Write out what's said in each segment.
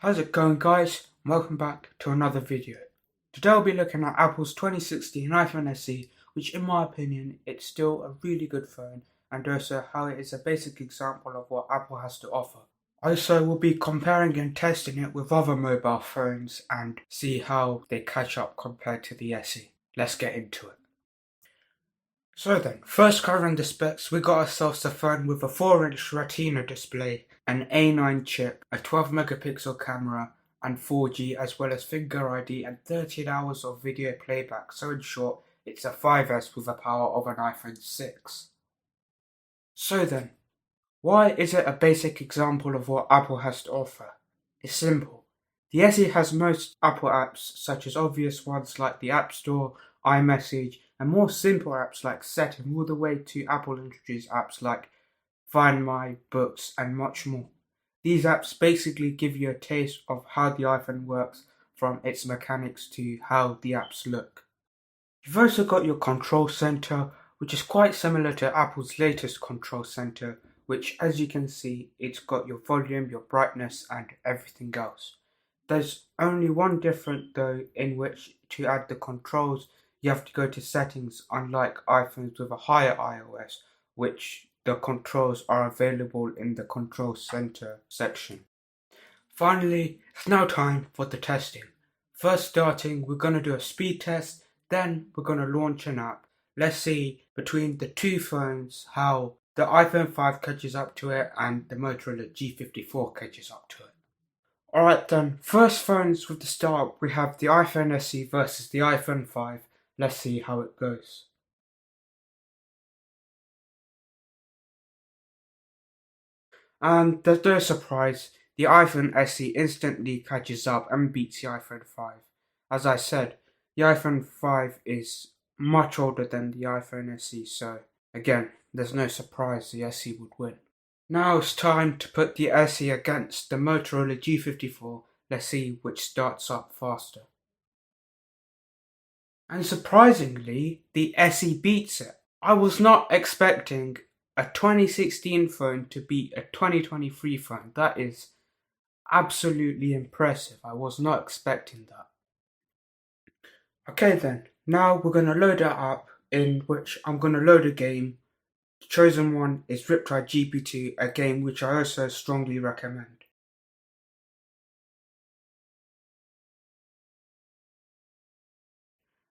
How's it going, guys? Welcome back to another video. Today I'll be looking at Apple's 2016 iPhone SE, which in my opinion it's still a really good phone, and also how it is a basic example of what Apple has to offer. Also, we'll be comparing and testing it with other mobile phones and see how they catch up compared to the SE. Let's get into it. So then, first covering the specs, we got ourselves a phone with a 4-inch Retina display, an A9 chip, a 12 megapixel camera, and 4G, as well as Finger ID and 13 hours of video playback. So in short, it's a 5S with the power of an iPhone 6. So then, why is it a basic example of what Apple has to offer? It's simple. The SE has most Apple apps, such as obvious ones like the App Store, iMessage, and more simple apps like Setting, all the way to Apple introduced apps like Find My, Books, and much more. These apps basically give you a taste of how the iPhone works, from its mechanics to how the apps look. You've also got your control center, which is quite similar to Apple's latest control center, which, as you can see, it's got your volume, your brightness, and everything else. There's only one difference though, in which to add the controls you have to go to settings, unlike iPhones with a higher iOS, which the controls are available in the control center section. Finally, it's now time for the testing. First starting, we're going to do a speed test, then we're going to launch an app. Let's see between the two phones how the iPhone 5 catches up to it and the Motorola G54 catches up to it. Alright then, first phones with the start, we have the iPhone SE versus the iPhone 5. Let's see how it goes. And there's no surprise, the iPhone SE instantly catches up and beats the iPhone 5. As I said, the iPhone 5 is much older than the iPhone SE, so again, there's no surprise the SE would win. Now it's time to put the SE against the Motorola G54. Let's see which starts up faster. And surprisingly, the SE beats it. I was not expecting a 2016 phone to beat a 2023 phone. That is absolutely impressive. I was not expecting that. Okay then, now we're going to load an app in which I'm going to load a game. The chosen one is Riptide GP2, a game which I also strongly recommend.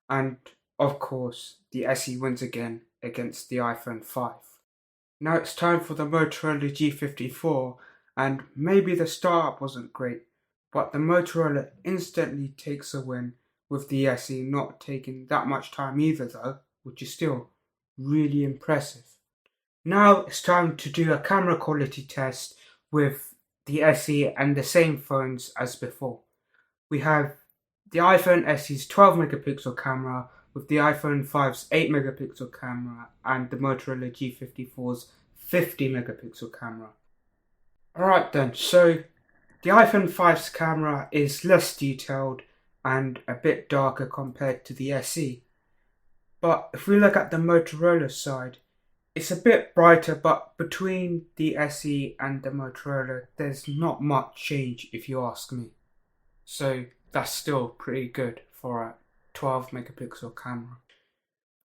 And of course, the SE wins again against the iPhone 5. Now it's time for the Motorola G54, and maybe the startup wasn't great, but the Motorola instantly takes a win, with the SE not taking that much time either though, which is still really impressive. Now it's time to do a camera quality test with the SE and the same phones as before. We have the iPhone SE's 12 megapixel camera with the iPhone 5's 8 megapixel camera and the Motorola G54's 50 megapixel camera. Alright then, so the iPhone 5's camera is less detailed and a bit darker compared to the SE. But if we look at the Motorola side, it's a bit brighter, but between the SE and the Motorola, there's not much change if you ask me. So that's still pretty good for a 12 megapixel camera.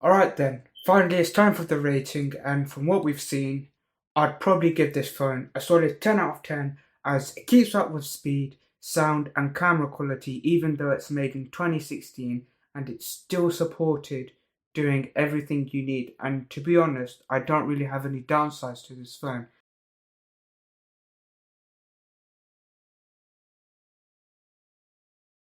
Alright then, finally it's time for the rating, and from what we've seen, I'd probably give this phone a solid 10 out of 10 as it keeps up with speed, sound and camera quality even though it's made in 2016 and it's still supported doing everything you need. And to be honest, I don't really have any downsides to this phone.